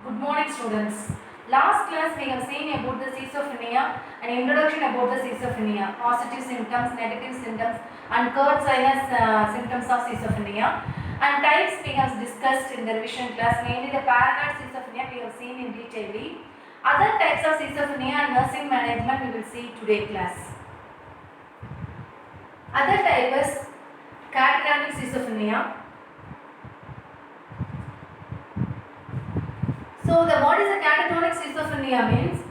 Good morning, students. Last class we have seen about the schizophrenia and introduction about the schizophrenia, positive symptoms, negative symptoms, and Kurt's symptoms of schizophrenia. And types we have discussed in the revision class, mainly the paranoid schizophrenia we have seen in detail. Other types of schizophrenia and nursing management we will see today class. Other type is catatonic schizophrenia. So what is a catatonic schizophrenia means?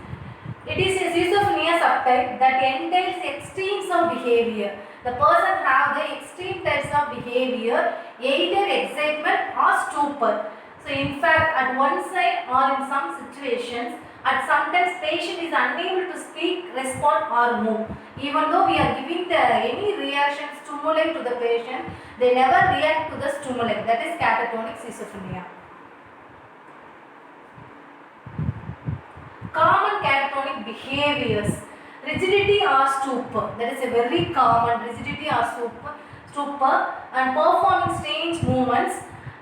It is a schizophrenia subtype that entails extremes of behavior. The person have the extreme types of behavior, either excitement or stupor. So in fact, at one side or in some situations, at sometimes patient is unable to speak, respond or move. Even though we are giving any reaction stimuli to the patient, they never react to the stimuli. That is catatonic schizophrenia. Common catatonic behaviors: rigidity or stupor. That is a very common rigidity or stupor, and performing strange movements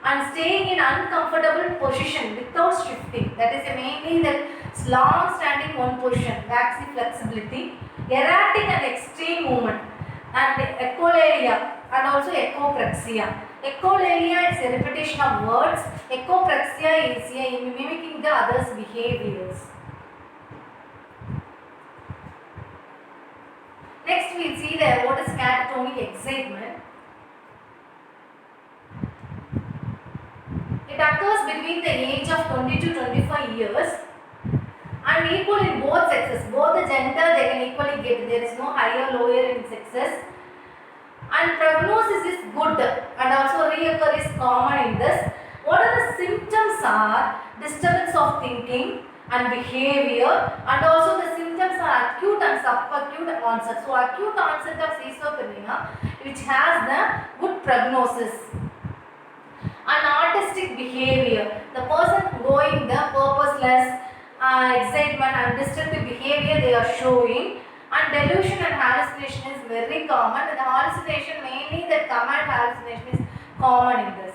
and staying in uncomfortable position without shifting. That is mainly the long standing one position, waxy flexibility, erratic and extreme movement, and echolalia and also echopraxia. Echolalia is a repetition of words. Echopraxia is mimicking the others' behaviors. Next we will see what is catatonic excitement. It occurs between the age of 20 to 25 years and equal in both sexes. Both the gender they can equally get. There is no higher lower in sexes. And prognosis is good and also reoccur is common in this. What are the symptoms are disturbance of thinking and behavior, and also the symptoms are acute and subacute onset. So acute onset of schizophrenia which has the good prognosis. And artistic behavior, the person going the purposeless excitement and destructive behavior they are showing. And delusion and hallucination is very common. The hallucination, mainly the command hallucination, is common in this.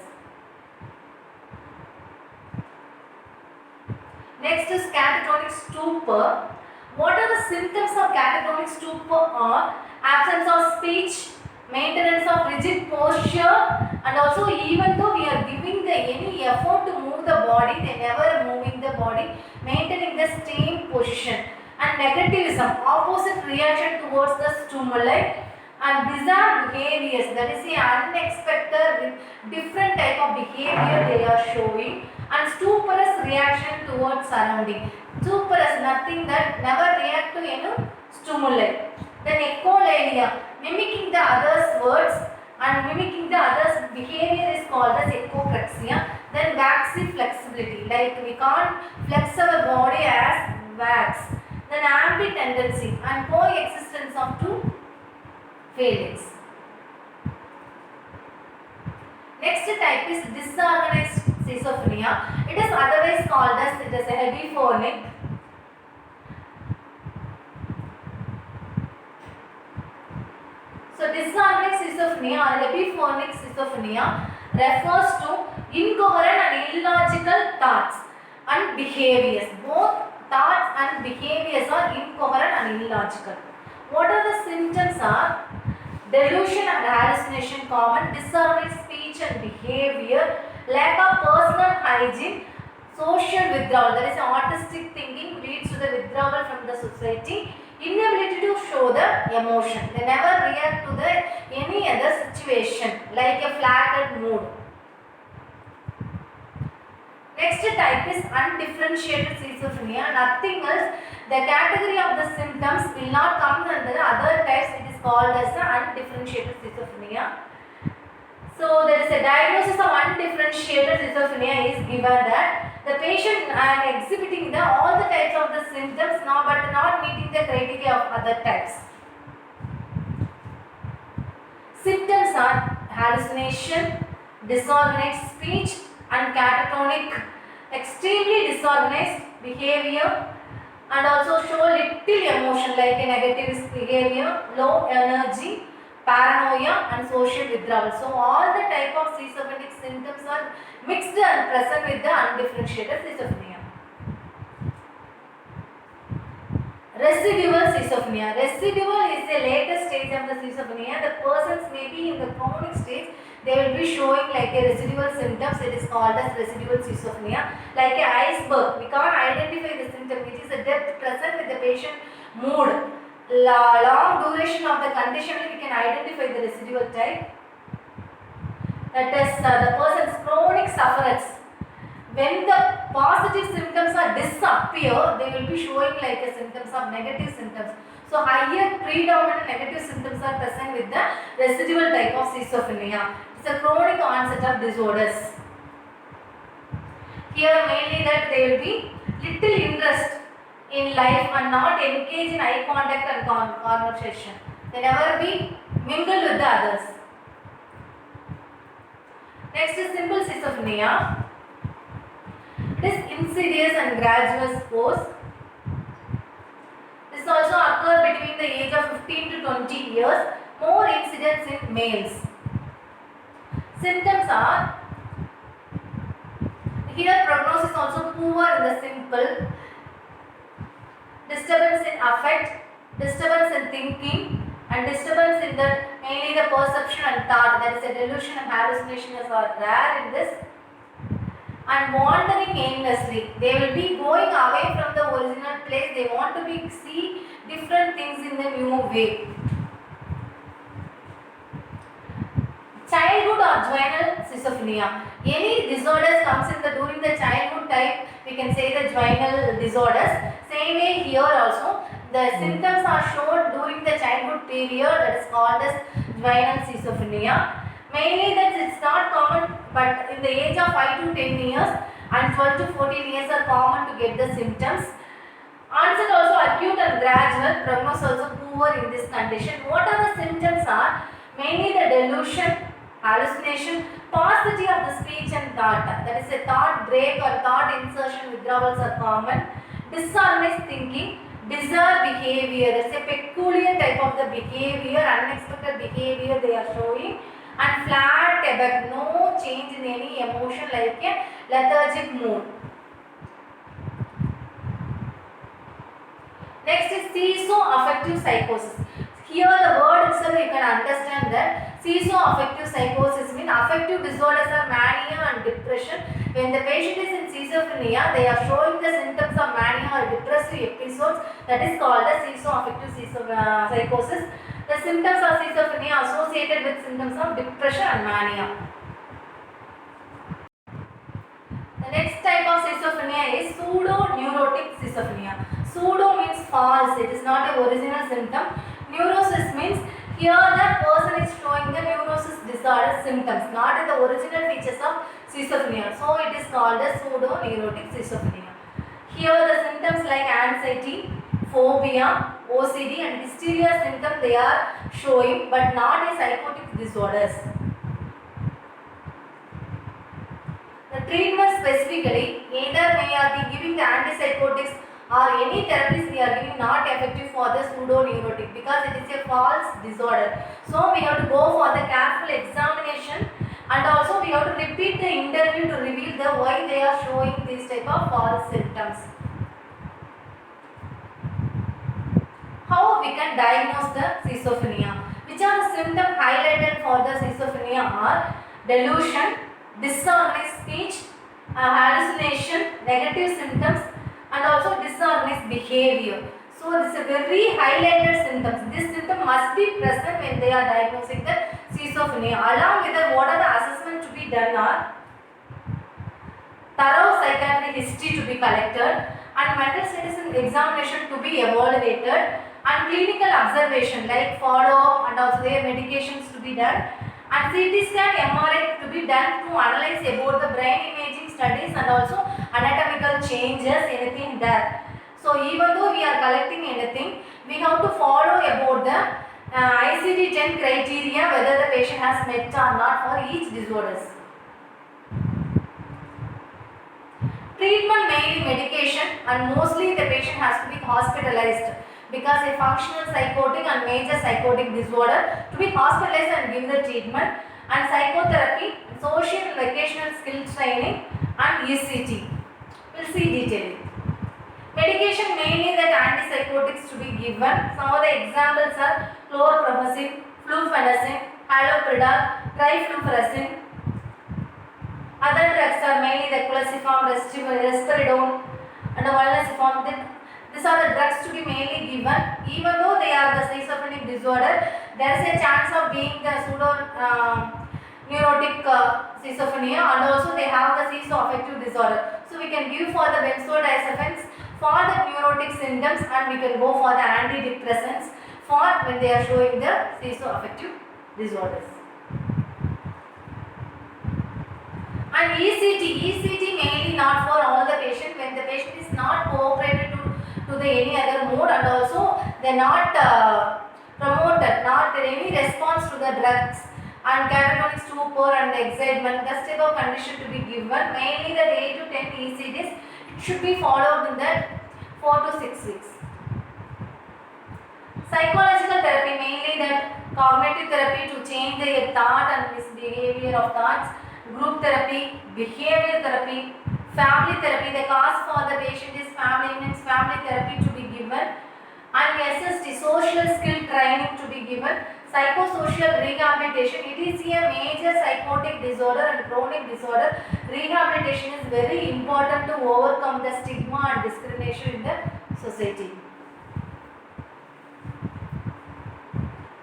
Next is catatonic stupor. What are the symptoms of catatonic stupor? Are absence of speech, maintenance of rigid posture, and also even though we are giving any effort to move the body, they never moving the body, maintaining the same position. And negativism, opposite reaction towards the stimuli, and bizarre behaviors, that is the unexpected different type of behavior they are showing. And stuporous reaction towards surrounding. Stuporous, nothing that never react to any stimuli. Then echolalia, mimicking the others' words and mimicking the others' behavior is called as echopraxia. Then waxy flexibility, like we can't flex our body as wax. Then ambitendency and coexistence of two feelings. Next type is disorganized schizophrenia. It is otherwise called as epiphonic. So disorganized schizophrenia or epiphonic schizophrenia refers to incoherent and illogical thoughts and behaviors. Both thoughts and behaviors are incoherent and illogical. What are the symptoms are? Delusion and hallucination common, disorganized speech and behavior, lack of personal hygiene, social withdrawal, that is artistic thinking leads to the withdrawal from the society, inability to show the emotion. They never react to any other situation like a flattered mood. Next type is undifferentiated schizophrenia. Nothing else. The category of the symptoms will not come under the other types. It is called as the undifferentiated schizophrenia. So there is a diagnosis of undifferentiated schizophrenia is given that the patient are exhibiting all the types of the symptoms now, but not meeting the criteria of other types. Symptoms are hallucination, disorganized speech, and catatonic, extremely disorganized behavior, and also show little emotion like a negative behavior, low energy, paranoia, and social withdrawal. So all the type of schizophrenic symptoms are mixed and present with the undifferentiated schizophrenia. Residual schizophrenia. Residual is the latest stage of the schizophrenia. The persons may be in the chronic stage. They will be showing like a residual symptoms. It is called as residual schizophrenia. Like an iceberg. We can't identify the symptom. It is a depth present with the patient mood. Long duration of the condition, we can identify the residual type. That is the person's chronic sufferance. When the positive symptoms are disappear, they will be showing like a symptoms of negative symptoms. So higher predominant negative symptoms are present with the residual type of schizophrenia. It's a chronic onset of disorders. Here mainly that they will be little interest in life and not engage in eye contact and conversation. They never be mingled with the others. Next is simple schizophrenia. It is insidious and gradual course. This also occurs between the age of 15 to 20 years. More incidence in males. Symptoms are, here prognosis also poor in the simple. Disturbance in affect, disturbance in thinking, and disturbance in the mainly the perception and thought. That is a delusion and hallucinations are rare in this. And wandering aimlessly. They will be going away from the original place. They want to see different things in the new way. Childhood or juvenile schizophrenia. Any disorders comes in the during the childhood type, we can say the juvenile disorders. Same way here also, the symptoms are shown during the childhood period, that is called as juvenile schizophrenia. Mainly that it's not common, but in the age of 5 to 10 years and 12 to 14 years are common to get the symptoms. Onset also acute and gradual, prognosis also poor in this condition. What are the symptoms are? Mainly the delusion, hallucination, paucity of the speech and thought. That is a thought break or thought insertion withdrawals are common. Disorganized thinking, bizarre behavior. That's a peculiar type of the behavior, unexpected behavior they are showing. And flat but no change in any emotion like a lethargic mood. Next is schizoaffective psychosis. Here the word itself you can understand that schizoaffective psychosis means affective disorders are mania and depression. When the patient is in schizophrenia, they are showing the symptoms of mania or depressive episodes. That is called as schizoaffective psychosis. The symptoms of schizophrenia are associated with symptoms of depression and mania. The next type of schizophrenia is pseudo-neurotic schizophrenia. Pseudo means false, it is not an original symptom. Neurosis means here the person is showing the neurosis disorder symptoms, not the original features of schizophrenia. So it is called as pseudo-neurotic schizophrenia. Here the symptoms like anxiety, phobia, OCD and hysteria symptoms they are showing, but not a psychotic disorders. The treatment specifically, either we are giving the antipsychotics or any therapies we are giving not effective for the pseudo-neurotic because it is a false disorder. So we have to go for the careful examination and also we have to repeat the interview to reveal the why they are showing this type of false symptoms. How we can diagnose the schizophrenia? Which are the symptoms highlighted for the schizophrenia are delusion, disorganized speech, hallucination, negative symptoms and also disorganized behavior. So this is a very highlighted symptoms. This symptom must be present when they are diagnosing the schizophrenia. Along with that, what are the assessment to be done are thorough psychiatric history to be collected and mental status examination to be evaluated and clinical observation like follow-up and also their medications to be done and CT scan, MRI to be done to analyze about the brain imaging studies and also anatomical changes, anything there. So even though we are collecting anything, we have to follow about the ICD-10 criteria whether the patient has met or not for each disorders. Treatment mainly medication and mostly the patient has to be hospitalized because a functional psychotic and major psychotic disorder to be hospitalized and give the treatment and psychotherapy, social and vocational skill training and ECT. We'll see detailing. Medication mainly that antipsychotics to be given. Some of the examples are chlorpromazine, flufenacin, haloperidol, trifluorescin. Other drugs are mainly the clociform, risperidone, and the valnesiform. These are the drugs to be mainly given. Even though they are the schizophrenic disorder, there is a chance of being the pseudo neurotic schizophrenia, and also they have the schizoaffective disorder. So we can give for the benzodiazepines for the neurotic symptoms, and we can go for the antidepressants for when they are showing the schizoaffective disorders. And ECT mainly not for all the patient when the patient is not cooperated to the any other mode, and also they are not promoted, not any response to the drugs, and catatonic stupor and excitement, this type of condition to be given. Mainly the 8 to 10 ECTs, it should be followed in the 4 to 6 weeks. Psychological therapy, mainly that cognitive therapy to change the thought and misbehavior of thoughts, group therapy, behavior therapy, family therapy. The cause for the patient is family, means family therapy to be given, and SST, social skill training to be given. Psychosocial rehabilitation, it is a major psychotic disorder and chronic disorder. Rehabilitation is very important to overcome the stigma and discrimination in the society.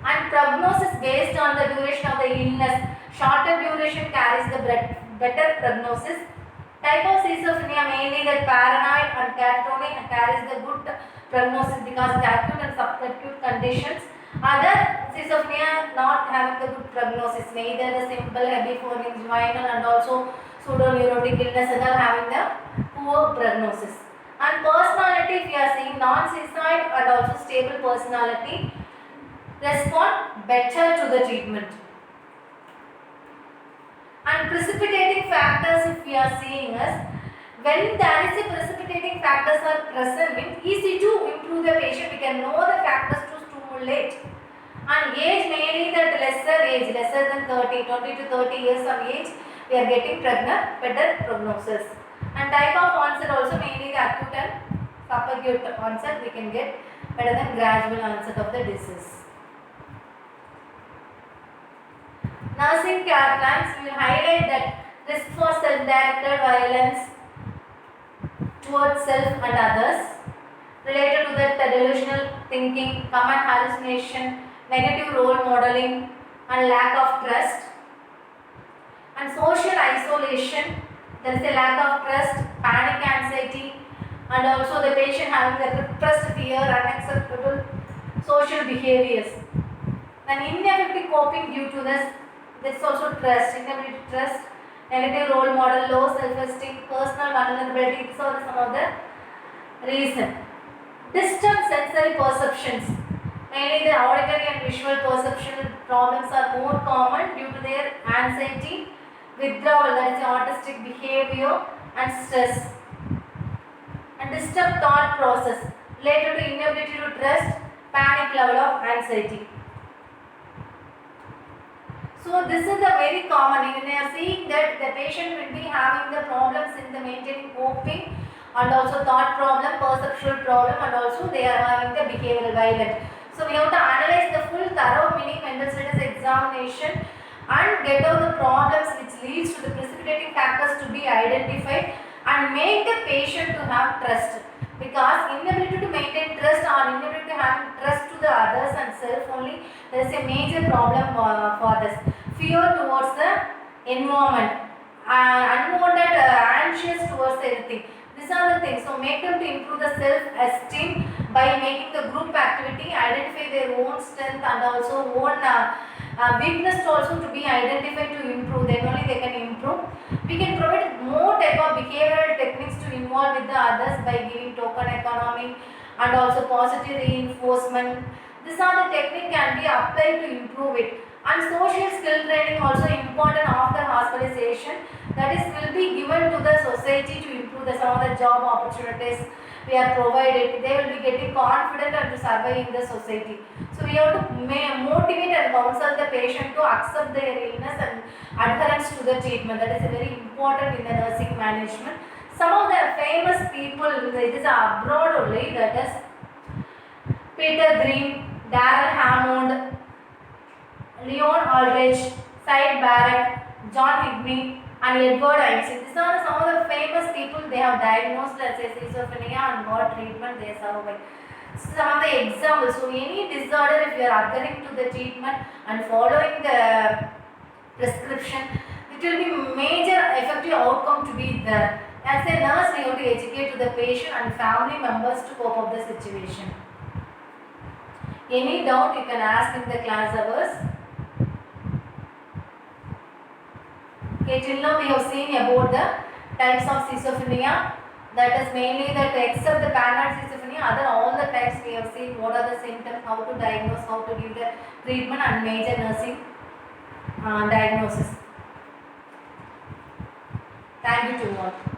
And prognosis based on the duration of the illness. Shorter duration carries the better prognosis. Type of schizophrenia, mainly the paranoid and catatonic, carries the good prognosis because the acute and subacute conditions. Other schizophrenia not having the good prognosis, neither the simple epiphonic, juvenile, and also pseudoneurotic illnesses are having the poor prognosis. And personality, we are seeing non-suicide and also stable personality respond better to the treatment. And precipitating factors, if we are seeing us, when there is a precipitating factors are present, it's easy to improve the patient. We can know the factors to stimulate. And age, mainly that lesser age, lesser than 20 to 30 years of age, we are getting better prognosis. And type of onset also, mainly the acute and subacute onset, we can get better than gradual onset of the disease. Nursing care plans will highlight that risk for self-directed violence towards self and others, related to that delusional thinking, common hallucination, negative role modeling, and lack of trust. And social isolation, there is a lack of trust, panic, anxiety, and also the patient having the repressed fear, unacceptable social behaviors. Then ineffective coping due to this. This also trust, inability to trust, negative role model, low self-esteem, personal vulnerability. These are some of the reasons. Distant sensory perceptions, mainly the auditory and visual perception problems are more common due to their anxiety, withdrawal, that is autistic behavior, and stress. And disturbed thought process related to inability to trust, panic level of anxiety. So this is a very common. When they are seeing that the patient will be having the problems in the maintaining coping, and also thought problem, perceptual problem, and also they are having the behavioral violence. So we have to analyze the full thorough mini mental status examination and get out the problems which leads to the precipitating factors to be identified, and make the patient to have trust. Because inability to maintain trust or inability to have trust to the others and self only, there is a major problem for this. Fear towards the environment, unwanted, anxious towards anything. These are the things. So make them to improve the self-esteem by making the group activity, identify their own strength and also own weakness also to be identified to improve. Then only they can improve. We can provide more type of behavioral techniques to involve with the others by giving token economy and also positive reinforcement. These are the technique can be applied to improve it. And social skill training also important after hospitalization. That is will be given to the society to improve the some of the job opportunities we are provided. They will be getting confident and to survive in the society. So we have to motivate and counsel the patient to accept their illness and adherence to the treatment. That is very important in the nursing management. Some of the famous people, it is abroad only, that is Peter Green, Darrell Hammond, Leon Aldrich, Syed Barrett, John Higbee, and Edward Einstein. These are some of the famous people. They have diagnosed, let's say, schizophrenia and got treatment. They survived. Some of the examples. So, any disorder, if you are adhering to the treatment and following the prescription, it will be major effective outcome to be there. As a nurse, we have to educate to the patient and family members to cope up the situation. Any doubt you can ask in the class hours. Okay, till now we have seen about the types of schizophrenia. That is mainly that except the paranoid schizophrenia, other all the types we have seen what are the symptoms, how to diagnose, how to give the treatment and major nursing diagnosis. Thank you to all.